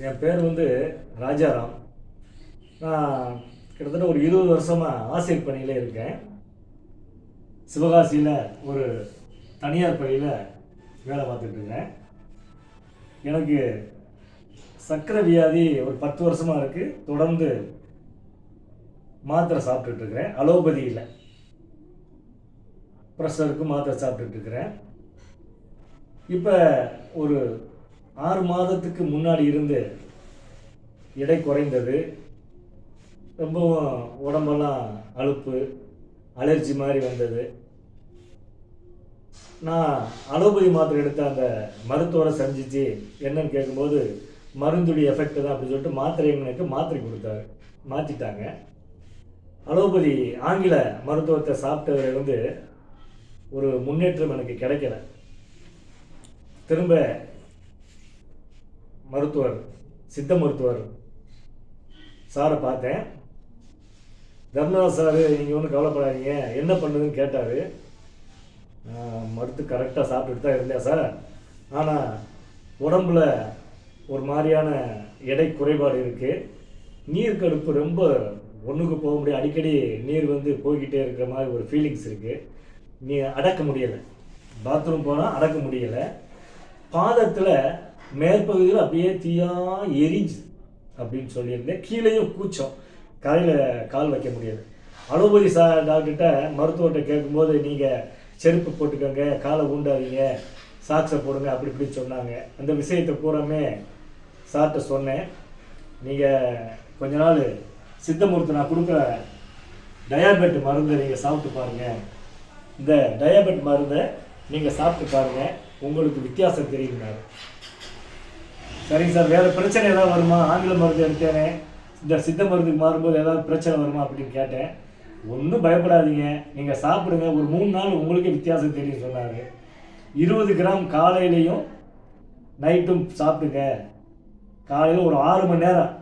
என் பேர் ராஜாராம். நான் கிட்டத்தட்ட ஒரு 20 வருஷமாக ஆசிரியர் பணியில் இருக்கேன். சிவகாசியில் ஒரு தனியார் பள்ளியில் வேலை பார்த்துட்ருக்கேன். எனக்கு சர்க்கரை வியாதி ஒரு 10 வருஷமாக இருக்குது. தொடர்ந்து மாத்திரை சாப்பிட்டுட்ருக்கிறேன். அலோபதியில் ப்ரெஷருக்கு மாத்திரை சாப்பிட்டுட்ருக்கிறேன். இப்போ ஒரு 6 மாதத்துக்கு முன்னாடி இருந்து எடை குறைந்தது. ரொம்பவும் உடம்பெல்லாம் அலுப்பு, அலர்ஜி மாதிரி வந்தது. நான் அலோபதி மாத்திரை எடுத்த அந்த மருத்துவரை சந்திச்சு என்னன்னு கேட்கும்போது மருந்துடைய எஃபெக்ட் தான் அப்படின்னு சொல்லிட்டு மாத்திரை கொடுத்தாரு. மாற்றிட்டாங்க. அலோபதி ஆங்கில மருத்துவத்தை சாப்பிட்டதுலேருந்து ஒரு முன்னேற்றம் எனக்கு கிடைக்கல. திரும்ப சித்த மருத்துவர் சாரை பார்த்தேன். தர்மராஜ் சார், நீங்கள் ஒன்றும் கவலைப்படாதீங்க, என்ன பண்ணுதுன்னு கேட்டார். மருந்து கரெக்டாக சாப்பிட்டுட்டு தான் இருந்தேன் சார். ஆனால் உடம்புல ஒரு மாதிரியான எடை குறைபாடு இருக்குது. நீர் கடுப்பு ரொம்ப ஒன்றுக்கு போக முடியாது. அடிக்கடி நீர் போய்கிட்டே இருக்கிற மாதிரி ஒரு ஃபீலிங்ஸ் இருக்குது. நீ அடக்க முடியலை. பாத்ரூம் போனால் அடக்க முடியலை. பாதத்தில் மேற்பகுதியில் அப்படியே தீயாக எரிஞ்சு அப்படின்னு சொல்லியிருந்தேன். கீழேயும் கூச்சம், கரையில் கால் வைக்க முடியாது. அலோபதி டாக்டர்கிட்ட மருத்துவர்கிட்ட கேட்கும்போது நீங்கள் செருப்பு போட்டுக்கோங்க, காலை ஊண்டாதீங்க, சாக்ஸை போடுங்க, அப்படி இப்படின்னு சொன்னாங்க. அந்த விஷயத்தை பூராமே சார்கிட்ட சொன்னேன். நீங்கள் கொஞ்ச நாள் சித்த மருத்துவம் நான் கொடுக்குற டயாபெட் மருந்தை நீங்கள் சாப்பிட்டு பாருங்கள். இந்த டயாபெட் மருந்தை நீங்கள் சாப்பிட்டு பாருங்கள், உங்களுக்கு வித்தியாசம் தெரியுங்க. சரிங்க சார், வேறு பிரச்சனை ஏதாவது வருமா? ஆங்கில மருந்து எடுத்தேனே, இந்த சித்த மருந்துக்கு மாறும்போது ஏதாவது பிரச்சனை வருமா அப்படின்னு கேட்டேன். ஒன்றும் பயப்படாதீங்க, நீங்கள் சாப்பிடுங்க, ஒரு 3 நாள் உங்களுக்கே வித்தியாசம் தெரியும் சொன்னார். 20 கிராம் காலையிலையும் நைட்டும் சாப்பிடுங்க. காலையில் ஒரு 6 மணி நேரம்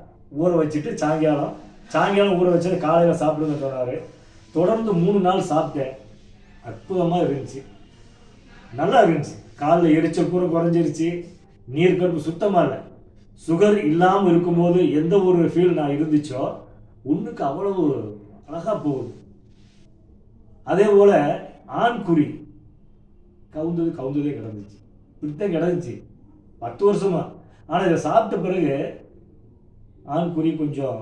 ஊற வச்சுட்டு சாயங்காலம் ஊற வச்சுட்டு காலையில் சாப்பிடுங்க சொன்னார். தொடர்ந்து 3 நாள் சாப்பிட்டேன். அற்புதமாக இருந்துச்சு, நல்லா இருந்துச்சு. காலில் எரிச்சல் கூட குறைஞ்சிருச்சு. நீர்க்கடுப்பு சுத்தமாக இல்லை. சுகர் இல்லாமல் இருக்கும்போது எந்த ஒரு ஃபீல் நான் இருந்துச்சோ ஒன்றுக்கு அவ்வளவு அழகாக போகுது. அதே போல் ஆண்குறி கவுந்ததே கிடந்துச்சு, இப்படித்தான் கிடந்துச்சு 10 வருஷமாக. ஆனால் இதை சாப்பிட்ட பிறகு ஆண்குறி கொஞ்சம்,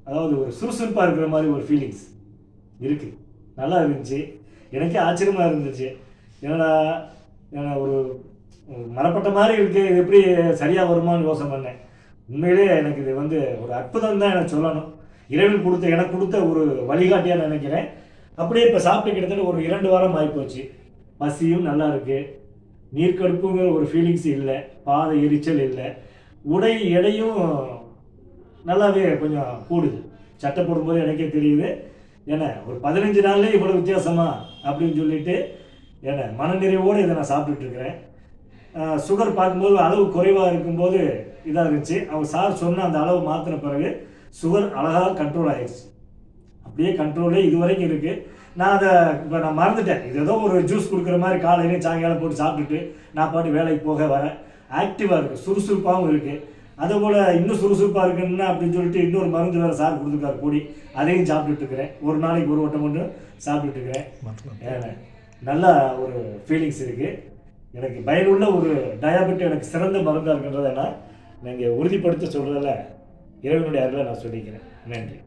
அதாவது ஒரு சுறுசுறுப்பாக இருக்கிற மாதிரி ஒரு ஃபீலிங்ஸ் இருக்குது. நல்லா இருந்துச்சு. எனக்கே ஆச்சரியமாக இருந்துச்சு. ஏன்னா ஒரு மரப்பட்ட மாதிரி இருக்குது, இது எப்படி சரியாக வருமானு யோசனை பண்ணேன். உண்மையிலே எனக்கு இது ஒரு அற்புதம் தான் எனக்கு சொல்லணும். இறைவன் எனக்கு கொடுத்த ஒரு வழிகாட்டியாக நினைக்கிறேன். அப்படியே இப்போ சாப்பிட்டு கிட்டத்தட்ட ஒரு 2 வாரம் ஆகிப்போச்சு. பசியும் நல்லா இருக்குது, நீர்க்கடுப்புங்கிற ஒரு ஃபீலிங்ஸ் இல்லை, பாத எரிச்சல் இல்லை, உடை எடையும் நல்லாவே கொஞ்சம் கூடுது. சட்டை போடும்போது எனக்கே தெரியுது. ஏன்னா ஒரு 15 நாள்லேயே இவ்வளோ வித்தியாசமா அப்படின்னு சொல்லிட்டு மனநிறைவோடு இதை நான் சாப்பிட்டுட்ருக்கிறேன். சுகர் பார்க்கும்போது அளவு குறைவாக இருக்கும்போது இதாக இருந்துச்சு. அவங்க சார் சொன்ன அந்த அளவு மாற்றின பிறகு சுகர் அழகாக கண்ட்ரோல் ஆகிடுச்சு. அப்படியே கண்ட்ரோலே இது வரைக்கும் இருக்குது. நான் இப்போ மறந்துட்டேன். இது ஏதோ ஒரு ஜூஸ் கொடுக்குற மாதிரி காலையிலேயும் சாயங்காலம் போட்டு சாப்பிட்டுட்டு நான் பாட்டு வேலைக்கு போக வரேன். ஆக்டிவாக இருக்குது, சுறுசுறுப்பாகவும் இருக்குது. அதேபோல் இன்னும் சுறுசுறுப்பாக இருக்குன்னா அப்படின்னு சொல்லிட்டு இன்னொரு மருந்து வேறு சார் கொடுத்துருக்காரு பொடி, அதையும் சாப்பிட்டுட்ருக்கிறேன். ஒரு நாளைக்கு ஒரு வட்டம் மட்டும் சாப்பிட்டுட்ருக்கிறேன். நல்லா ஒரு ஃபீலிங்ஸ் இருக்குது. எனக்கு பயனுள்ள ஒரு டயாபெட் எனக்கு சிறந்த மருந்தாக இருக்கின்றதை நான் உறுதிப்படுத்த சொல்கிறதில்ல, இறைவனுடைய அருளை நான் சொல்லிக்கிறேன். நன்றி.